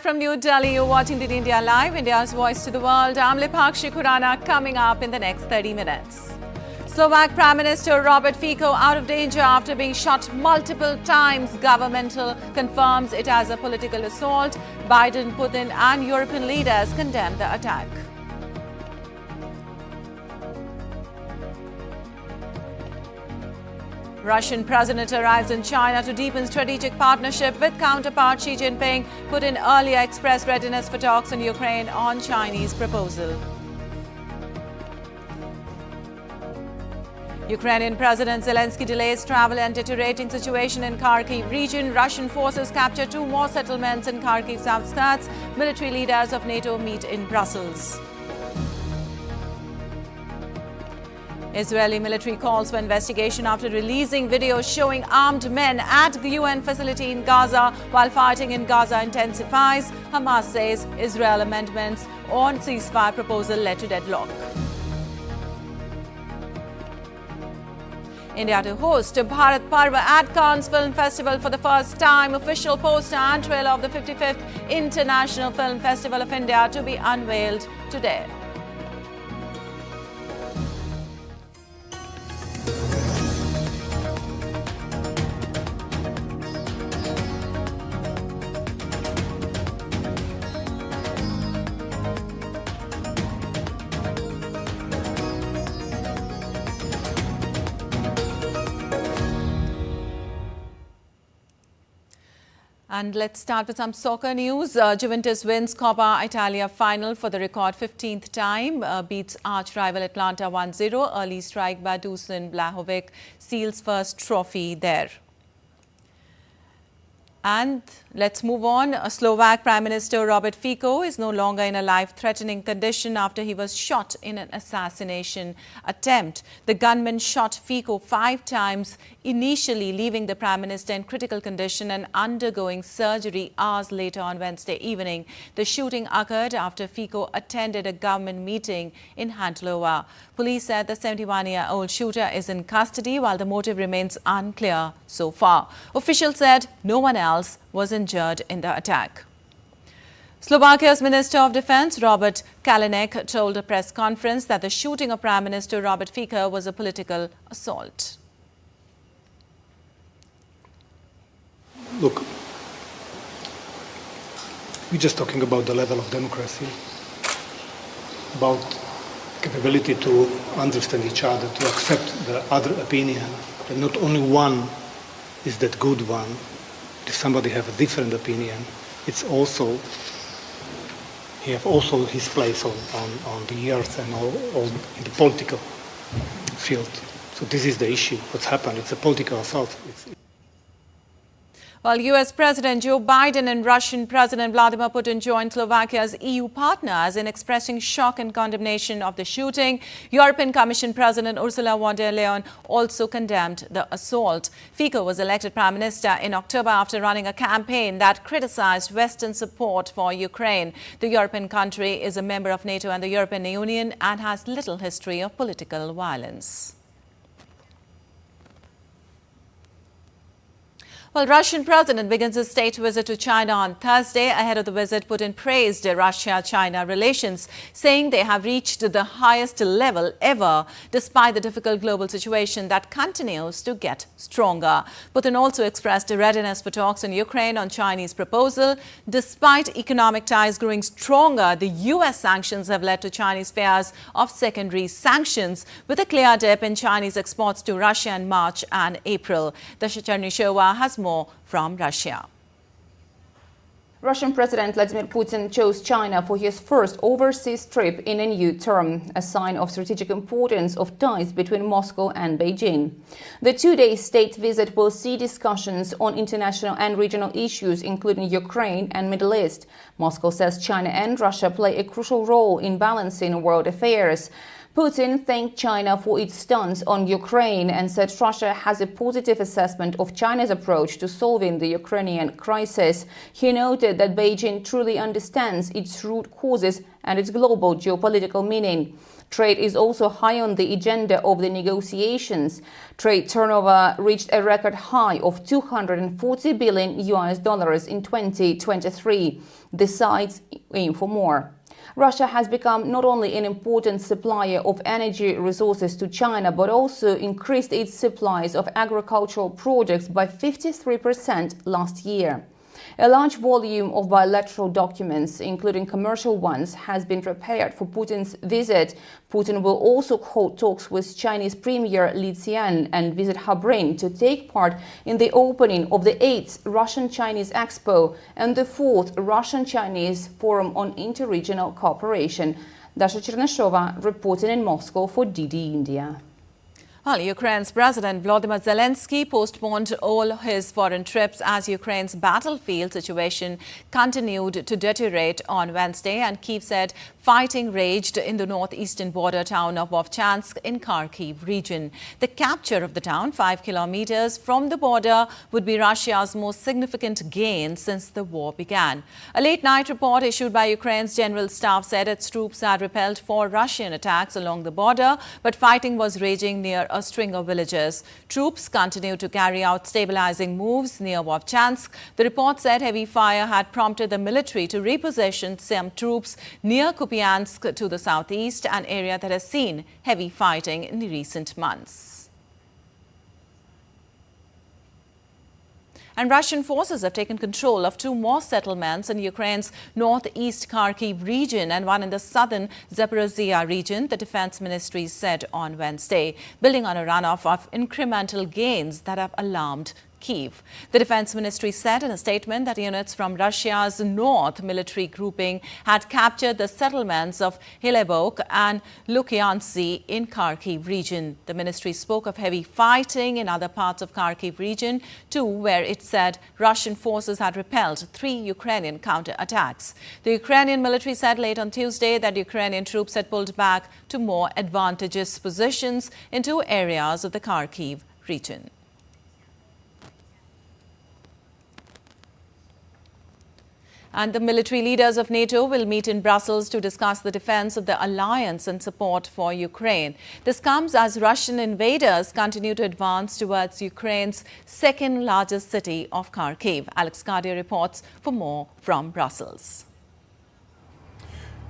from New Delhi, you're watching DDI India Live, India's voice to the world. I'm Lipakshi Khurana, coming up in the next 30 minutes. Slovak Prime Minister Robert Fico out of danger after being shot multiple times. Governmental confirms it as a political assault. Biden, Putin and European leaders condemn the attack. Russian president arrives in China to deepen strategic partnership with counterpart Xi Jinping. Putin earlier expressed readiness for talks in Ukraine on Chinese proposal. Ukrainian President Zelensky delays travel and deteriorating situation in Kharkiv region. Russian forces capture 2 more settlements in Kharkiv's outskirts. Military leaders of NATO meet in Brussels. Israeli military calls for investigation after releasing videos showing armed men at the UN facility in Gaza while fighting in Gaza intensifies. Hamas says Israel amendments on ceasefire proposal led to deadlock. India to host Bharat Parva at Cannes Film Festival for the first time. Official poster and trailer of the 55th International Film Festival of India to be unveiled today. And let's start with some soccer news. Juventus wins Coppa Italia final for the record 15th time. Beats arch-rival Atlanta 1-0. Early strike by Dusan Blahovic seals first trophy there. And let's move on. Slovak Prime Minister Robert Fico is no longer in a life-threatening condition after he was shot in an assassination attempt. The gunman shot Fico 5 times, initially leaving the Prime Minister in critical condition and undergoing surgery hours later on Wednesday evening. The shooting occurred after Fico attended a government meeting in Handlova. Police said the 71-year-old shooter is in custody while the motive remains unclear so far. Officials said no one else was injured in the attack. Slovakia's Minister of Defense Robert Kalinek told a press conference that the shooting of Prime Minister Robert Fico was a political assault. Look, we're just talking about the level of democracy, about capability to understand each other, to accept the other opinion, that not only one is that good one. If somebody have a different opinion, it's also, he have also his place on the earth and all in the political field. So this is the issue, what's happened. It's a political assault. While U.S. President Joe Biden and Russian President Vladimir Putin joined Slovakia's EU partners in expressing shock and condemnation of the shooting, European Commission President Ursula von der Leyen also condemned the assault. Fico was elected Prime Minister in October after running a campaign that criticized Western support for Ukraine. The European country is a member of NATO and the European Union and has little history of political violence. Well, Russian president begins his state visit to China on Thursday. Ahead of the visit, Putin praised Russia-China relations, saying they have reached the highest level ever, despite the difficult global situation that continues to get stronger. Putin also expressed a readiness for talks in Ukraine on Chinese proposal. Despite economic ties growing stronger, the U.S. sanctions have led to Chinese fears of secondary sanctions, with a clear dip in Chinese exports to Russia in March and April. Dasha Chernyshova has more from Russia. Russian President Vladimir Putin chose China for his first overseas trip in a new term, a sign of strategic importance of ties between Moscow and Beijing. The 2-day state visit will see discussions on international and regional issues, including Ukraine and Middle East. Moscow says China and Russia play a crucial role in balancing world affairs. Putin thanked China for its stance on Ukraine and said Russia has a positive assessment of China's approach to solving the Ukrainian crisis. He noted that Beijing truly understands its root causes and its global geopolitical meaning. Trade is also high on the agenda of the negotiations. Trade turnover reached a record high of $240 billion in 2023. The sides aim for more. Russia has become not only an important supplier of energy resources to China, but also increased its supplies of agricultural products by 53% last year. A large volume of bilateral documents, including commercial ones, has been prepared for Putin's visit. Putin will also hold talks with Chinese Premier Li Qian and visit Harbin to take part in the opening of the 8th Russian-Chinese Expo and the 4th Russian-Chinese Forum on Interregional Cooperation. Dasha Cherneshova reporting in Moscow for DD India. Well, Ukraine's President Volodymyr Zelensky postponed all his foreign trips as Ukraine's battlefield situation continued to deteriorate on Wednesday, and Kyiv said fighting raged in the northeastern border town of Vovchansk in Kharkiv region. The capture of the town, 5 kilometers from the border, would be Russia's most significant gain since the war began. A late-night report issued by Ukraine's General Staff said its troops had repelled 4 Russian attacks along the border, but fighting was raging near a string of villages. Troops continued to carry out stabilizing moves near Vovchansk. The report said heavy fire had prompted the military to reposition some troops near Kupiansk to the southeast, an area that has seen heavy fighting in the recent months. And Russian forces have taken control of 2 more settlements in Ukraine's northeast Kharkiv region and one in the southern Zaporizhia region, the Defense Ministry said on Wednesday, building on a runoff of incremental gains that have alarmed Kyiv. The Defense Ministry said in a statement that units from Russia's North military grouping had captured the settlements of Hilebok and Lukyansky in Kharkiv region. The ministry spoke of heavy fighting in other parts of Kharkiv region too, where it said Russian forces had repelled 3 Ukrainian counterattacks. The Ukrainian military said late on Tuesday that Ukrainian troops had pulled back to more advantageous positions in 2 areas of the Kharkiv region. And the military leaders of NATO will meet in Brussels to discuss the defense of the alliance and support for Ukraine. This comes as Russian invaders continue to advance towards Ukraine's second largest city of Kharkiv. Alex Cardia reports for more from Brussels.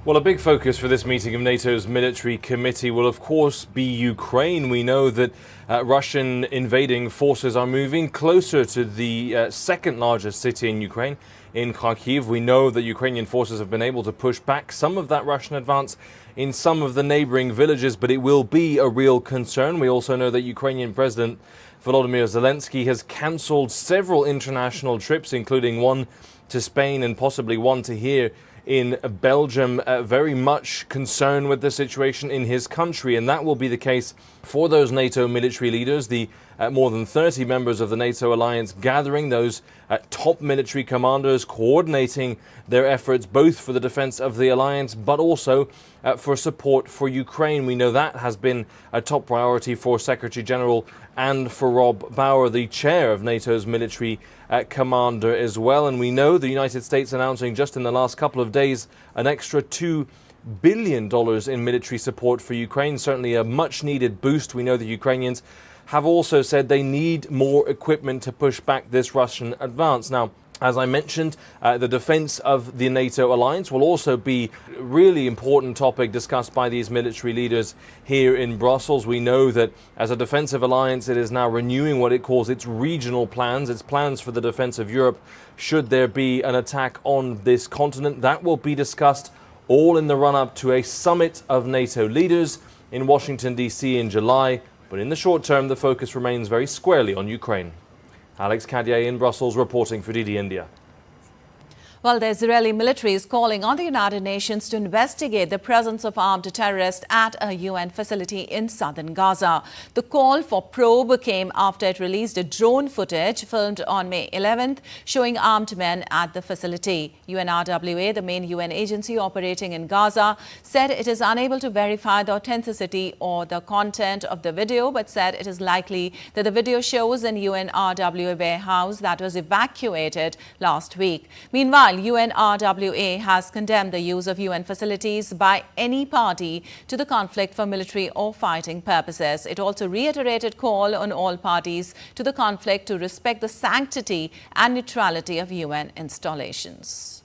Well, a big focus for this meeting of NATO's military committee will, of course, be Ukraine. We know that Russian invading forces are moving closer to the second largest city in Ukraine, in Kharkiv. We know that Ukrainian forces have been able to push back some of that Russian advance in some of the neighboring villages, but it will be a real concern. We also know that Ukrainian President Volodymyr Zelensky has cancelled several international trips, including one to Spain and possibly one to here in Belgium, very much concerned with the situation in his country. And that will be the case for those NATO military leaders, the more than 30 members of the NATO alliance gathering, those top military commanders coordinating their efforts both for the defense of the alliance but also for support for Ukraine. We know that has been a top priority for Secretary General and for Rob Bauer, the chair of NATO's military commander as well. And we know the United States announcing just in the last couple of days an extra $2 billion in military support for Ukraine, certainly a much needed boost. We know the Ukrainians have also said they need more equipment to push back this Russian advance. Now, as I mentioned, the defense of the NATO alliance will also be a really important topic discussed by these military leaders here in Brussels. We know that as a defensive alliance, it is now renewing what it calls its regional plans, its plans for the defense of Europe should there be an attack on this continent. That will be discussed all in the run-up to a summit of NATO leaders in Washington, D.C. in July. But in the short term, the focus remains very squarely on Ukraine. Alex Cadier in Brussels reporting for DD India. Well, the Israeli military is calling on the United Nations to investigate the presence of armed terrorists at a UN facility in southern Gaza. The call for probe came after it released a drone footage filmed on May 11th showing armed men at the facility. UNRWA, the main UN agency operating in Gaza, said it is unable to verify the authenticity or the content of the video, but said it is likely that the video shows an UNRWA warehouse that was evacuated last week. Meanwhile, UNRWA has condemned the use of UN facilities by any party to the conflict for military or fighting purposes. It also reiterated call on all parties to the conflict to respect the sanctity and neutrality of UN installations.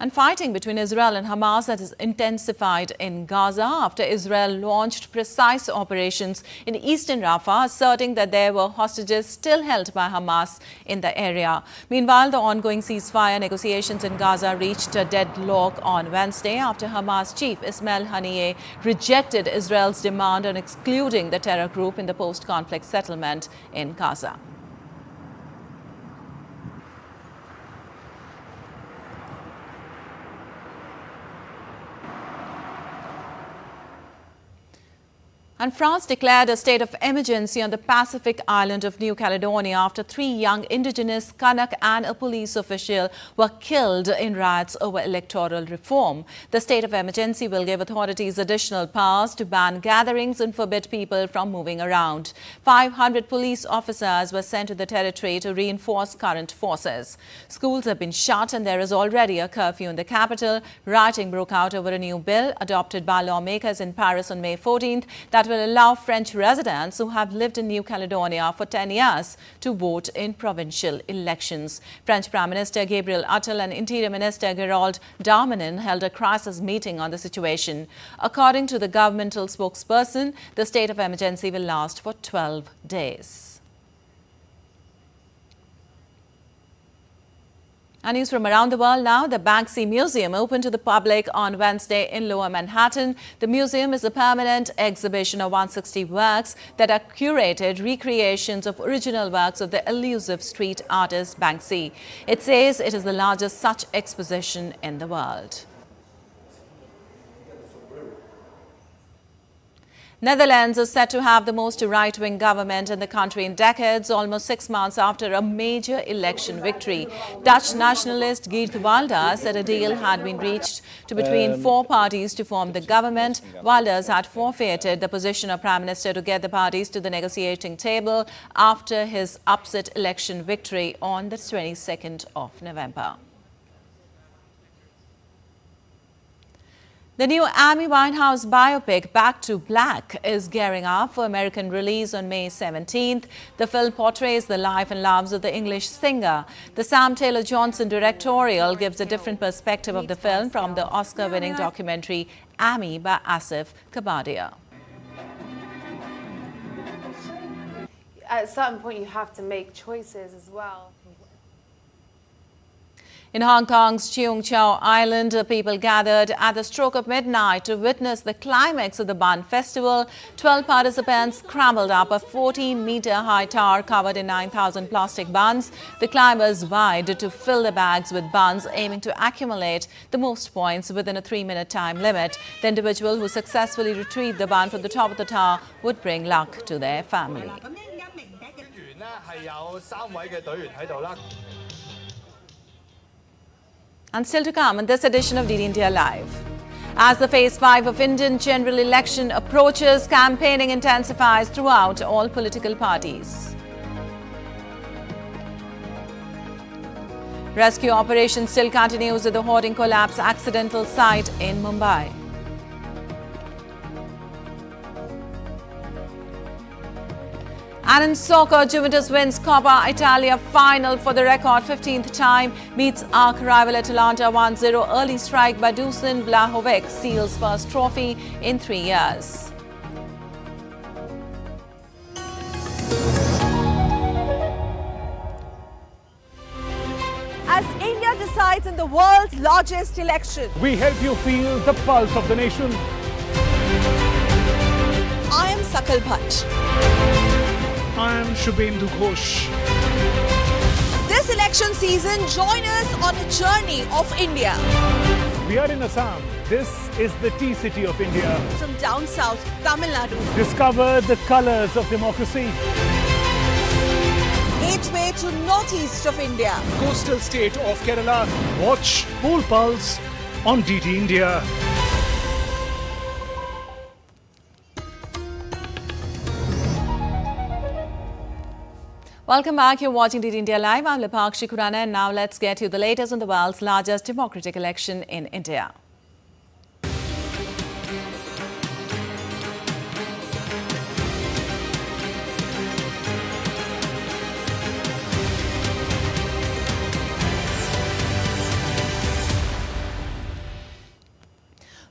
And fighting between Israel and Hamas has intensified in Gaza after Israel launched precise operations in eastern Rafah, asserting that there were hostages still held by Hamas in the area. Meanwhile, the ongoing ceasefire negotiations in Gaza reached a deadlock on Wednesday after Hamas chief Ismail Haniyeh rejected Israel's demand on excluding the terror group in the post-conflict settlement in Gaza. And France declared a state of emergency on the Pacific island of New Caledonia after 3 young indigenous Kanak and a police official were killed in riots over electoral reform. The state of emergency will give authorities additional powers to ban gatherings and forbid people from moving around. 500 police officers were sent to the territory to reinforce current forces. Schools have been shut and there is already a curfew in the capital. Rioting broke out over a new bill adopted by lawmakers in Paris on May 14th that will allow French residents who have lived in New Caledonia for 10 years to vote in provincial elections. French Prime Minister Gabriel Attal and Interior Minister Gerald Darmanin held a crisis meeting on the situation. According to the governmental spokesperson, the state of emergency will last for 12 days. And news from around the world now. The Banksy Museum opened to the public on Wednesday in Lower Manhattan. The museum is a permanent exhibition of 160 works that are curated recreations of original works of the elusive street artist Banksy. It says it is the largest such exposition in the world. Netherlands is set to have the most right-wing government in the country in decades, almost 6 months after a major election victory. Dutch nationalist Geert Wilders said a deal had been reached between 4 parties to form the government. Wilders had forfeited the position of Prime Minister to get the parties to the negotiating table after his upset election victory on the 22nd of November. The new Amy Winehouse biopic, Back to Black, is gearing up for American release on May 17th. The film portrays the life and loves of the English singer. The Sam Taylor Johnson directorial gives a different perspective of the film from the Oscar-winning documentary Amy by Asif Kabadia. At a certain point, you have to make choices as well. In Hong Kong's Cheung Chau Island, people gathered at the stroke of midnight to witness the climax of the Bun Festival. 12 participants scrambled up a 14-meter-high tower covered in 9,000 plastic buns. The climbers vied to fill the bags with buns, aiming to accumulate the most points within a 3-minute time limit. The individual who successfully retrieved the bun from the top of the tower would bring luck to their family. And still to come in this edition of DD India Live. As the Phase 5 of Indian general election approaches, campaigning intensifies throughout all political parties. Rescue operation still continues at the hoarding collapse accidental site in Mumbai. And in soccer, Juventus wins Coppa Italia final for the record 15th time, beats arch rival Atalanta 1-0. Early strike by Dusan Vlahovic seals first trophy in 3 years. As India decides in the world's largest election, we help you feel the pulse of the nation. I am Sakal Bhatt. I am Shubhendu Ghosh. This election season, join us on a journey of India. We are in Assam. This is the tea city of India. From down south, Tamil Nadu. Discover the colors of democracy. Gateway to northeast of India. Coastal state of Kerala. Watch Poll Pulse on DD India. Welcome back. You're watching DD India Live. I'm Lipakshi Khurana, and now let's get you the latest on the world's largest democratic election in India.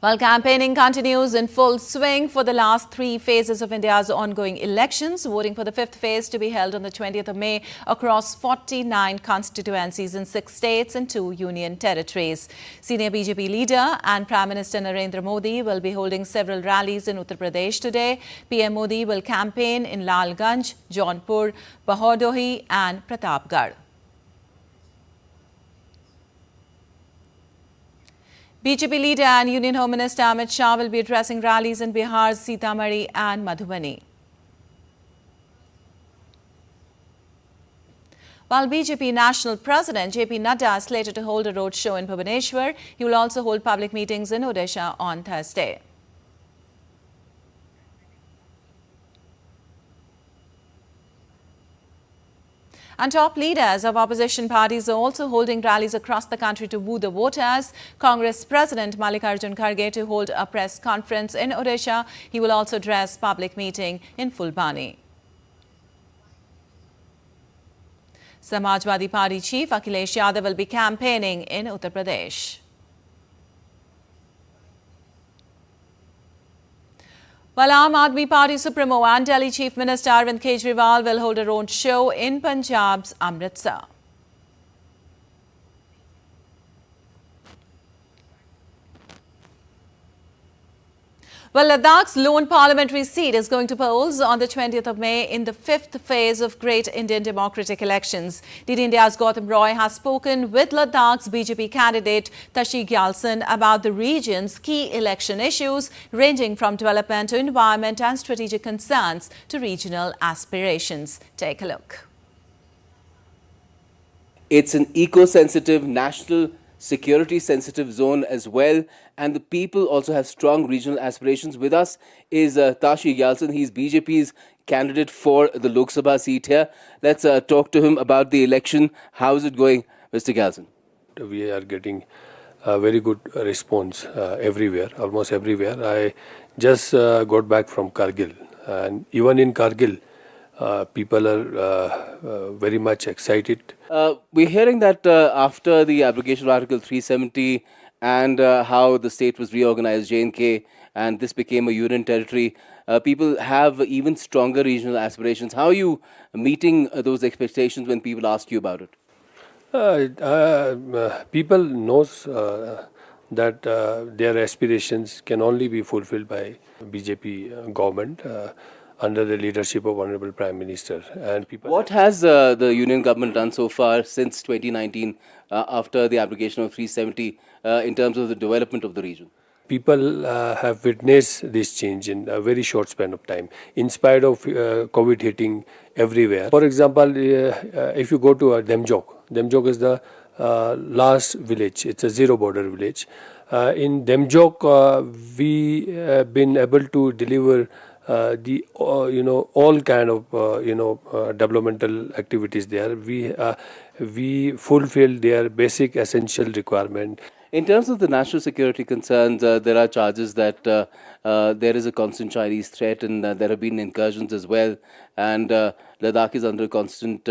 While campaigning continues in full swing for the last three phases of India's ongoing elections, voting for the fifth phase to be held on the 20th of May across 49 constituencies in 6 states and 2 union territories. Senior BJP leader and Prime Minister Narendra Modi will be holding several rallies in Uttar Pradesh today. PM Modi will campaign in Lalganj, Jaunpur, Bahadohi and Pratapgarh. BJP leader and Union Home Minister Amit Shah will be addressing rallies in Bihar's Sitamarhi and Madhubani. While BJP National President JP Nadda is slated to hold a roadshow in Bhubaneswar, he will also hold public meetings in Odisha on Thursday. And top leaders of opposition parties are also holding rallies across the country to woo the voters. Congress President Mallikarjun Kharge to hold a press conference in Odisha. He will also address public meeting in Fulbani. Samajwadi Party Chief Akhilesh Yadav will be campaigning in Uttar Pradesh. While Aam Aadmi Party Supremo and Delhi Chief Minister Arvind Kejriwal will hold a roadshow in Punjab's Amritsar. Well, Ladakh's lone parliamentary seat is going to polls on the 20th of May in the fifth phase of Great Indian Democratic Elections. DD India's Gautam Roy has spoken with Ladakh's BJP candidate Tashi Gyaltsen about the region's key election issues, ranging from development to environment and strategic concerns to regional aspirations. Take a look. It's an eco-sensitive, national security-sensitive zone as well, and the people also have strong regional aspirations. With us is Tashi Gyaltsen. He's BJP's candidate for the Lok Sabha seat here. Let's talk to him about the election. How is it going, Mr. Gyaltsen? We are getting a very good response everywhere, almost everywhere. I just got back from Kargil, and even in Kargil, people are very much excited. We're hearing that after the application of Article 370 and how the state was reorganized, J&K, and this became a union territory, people have even stronger regional aspirations. How are you meeting those expectations when people ask you about it? People knows that their aspirations can only be fulfilled by BJP government under the leadership of Honorable Prime Minister. And people. What has the union government done so far since 2019 after the application of 370 in terms of the development of the region? People have witnessed this change in a very short span of time, in spite of COVID hitting everywhere. For example, if you go to Demjok is the last village. It's a zero border village. In Demjok, we have been able to deliver all kind of developmental activities there. We fulfill their basic essential requirement. In terms of the national security concerns, there are charges that there is a constant Chinese threat, and there have been incursions as well, and Ladakh is under constant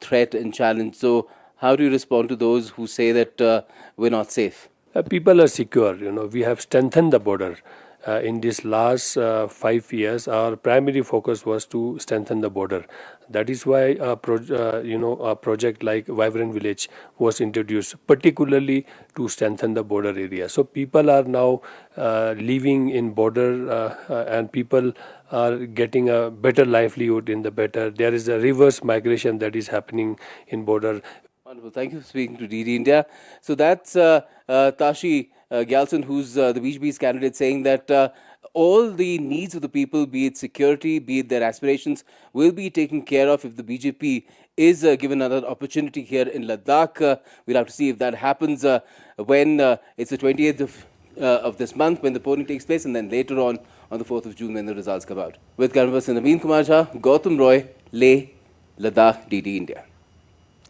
threat and challenge. So how do you respond to those who say that we're not safe? People are secure. We have strengthened the border, in this last 5 years, our primary focus was to strengthen the border. That is why a project like Vibrant Village was introduced, particularly to strengthen the border area. So people are now living in border and people are getting a better livelihood in the better. There is a reverse migration that is happening in border. Wonderful. Thank you for speaking to DD India. So that's Tashi Gyaltsen, who's the BJP's candidate, saying that all the needs of the people, be it security, be it their aspirations, will be taken care of if the BJP is given another opportunity here in Ladakh. We'll have to see if that happens when it's the 28th of this month when the polling takes place, and then later on the 4th of June when the results come out. With camera person Naveen Kumar Jha, Gautam Roy, Leh, Ladakh, DD India.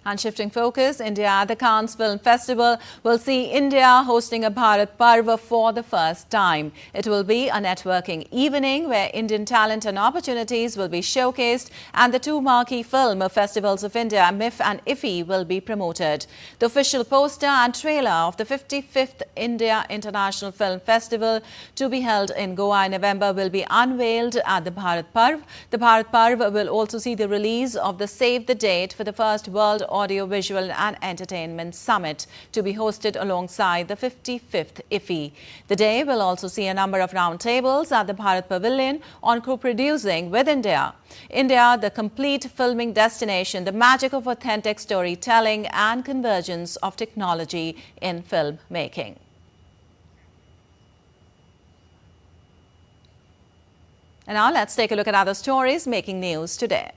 And shifting focus, India at the Cannes Film Festival will see India hosting a Bharat Parva for the first time. It will be a networking evening where Indian talent and opportunities will be showcased, and the two marquee film festivals of India, MIF and IFFI, will be promoted. The official poster and trailer of the 55th India International Film Festival, to be held in Goa in November, will be unveiled at the Bharat Parv. The Bharat Parv will also see the release of the Save the Date for the first World Audio Visual and Entertainment Summit, to be hosted alongside the 55th IFFI. The day will also see a number of roundtables at the Bharat Pavilion on co-producing with India. India, the complete filming destination, the magic of authentic storytelling and convergence of technology in film making. And now let's take a look at other stories making news today.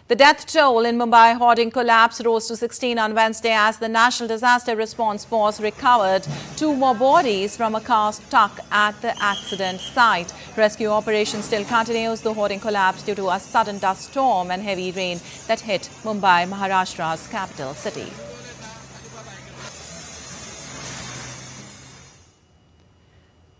The death toll in Mumbai hoarding collapse rose to 16 on Wednesday as the National Disaster Response Force recovered 2 more bodies from a car stuck at the accident site. Rescue operation still continues. The hoarding collapsed due to a sudden dust storm and heavy rain that hit Mumbai, Maharashtra's capital city.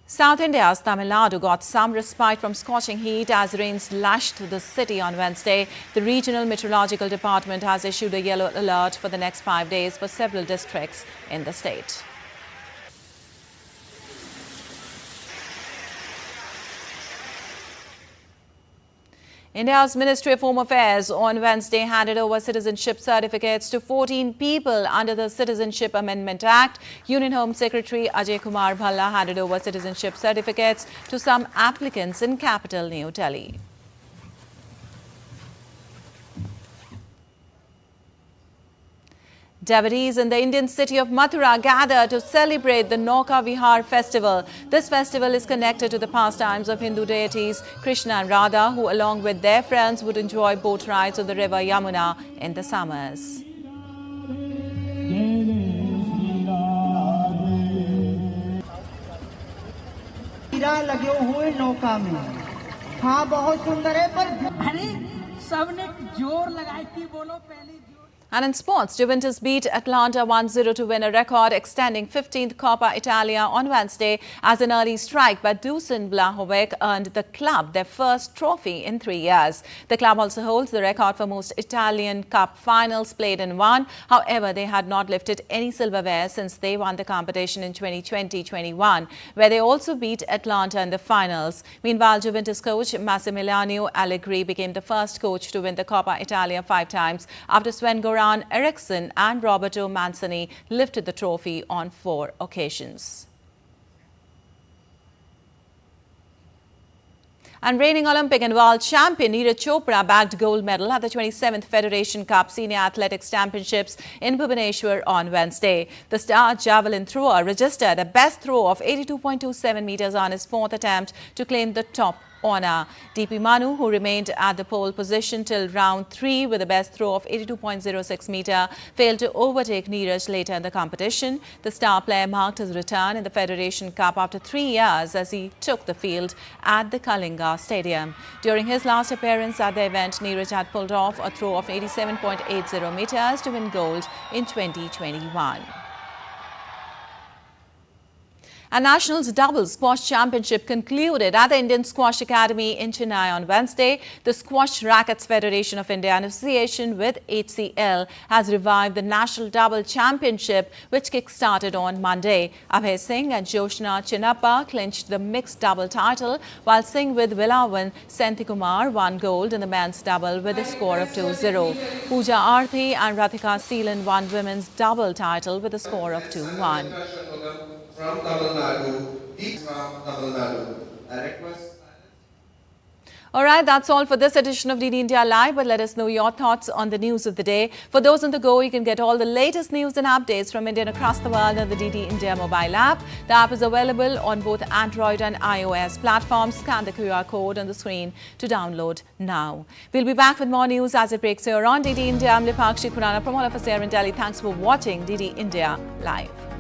South India's Tamil Nadu got some respite from scorching heat as rains lashed the city on Wednesday. The Regional Meteorological Department has issued a yellow alert for the next 5 days for several districts in the state. India's Ministry of Home Affairs on Wednesday handed over citizenship certificates to 14 people under the Citizenship Amendment Act. Union Home Secretary Ajay Kumar Bhalla handed over citizenship certificates to some applicants in capital New Delhi. Devotees in the Indian city of Mathura gather to celebrate the Nauka Vihar festival. This festival is connected to the pastimes of Hindu deities Krishna and Radha, who along with their friends would enjoy boat rides on the river Yamuna in the summers. लगे हुए नौका में हाँ बहुत सुंदर है पर अरे सबने जोर लगाई थी बोलो पहले. And in sports, Juventus beat Atlanta 1-0 to win a record, extending 15th Coppa Italia on Wednesday as an early strike by Dusan Vlahovic earned the club their first trophy in 3 years. The club also holds the record for most Italian Cup finals played in one. However, they had not lifted any silverware since they won the competition in 2020-21, where they also beat Atlanta in the finals. Meanwhile, Juventus coach Massimiliano Allegri became the first coach to win the Coppa Italia 5 times after Sven-Goran Eriksson and Roberto Mancini lifted the trophy on 4 occasions. And reigning Olympic and world champion Neeraj Chopra bagged gold medal at the 27th Federation Cup Senior Athletics Championships in Bhubaneswar on Wednesday. The star javelin thrower registered a best throw of 82.27 meters on his 4th attempt to claim the top honor. DP Manu, who remained at the pole position till round 3 with a best throw of 82.06 meter, failed to overtake Neeraj later in the competition. The star player marked his return in the Federation Cup after 3 years as he took the field at the Kalinga Stadium. During his last appearance at the event, Neeraj had pulled off a throw of 87.80 meters to win gold in 2021. A Nationals Doubles Squash Championship concluded at the Indian Squash Academy in Chennai on Wednesday. The Squash Rackets Federation of India, in association with HCL, has revived the National Double Championship, which kick-started on Monday. Abhay Singh and Joshna Chinnappa clinched the mixed double title, while Singh with Vilawan Senthikumar won gold in the men's double with a score of 2-0. Pooja Aarthi and Radhika Seelan won women's double title with a score of 2-1. From Tamil Nadu. I request. All right, that's all for this edition of DD India Live, but let us know your thoughts on the news of the day. For those on the go, you can get all the latest news and updates from India and across the world on the DD India mobile app. The app is available on both Android and iOS platforms. Scan the QR code on the screen to download now. We'll be back with more news as it breaks here on DD India. I'm Lipakshi Khurana from all of us here in Delhi. Thanks for watching DD India Live.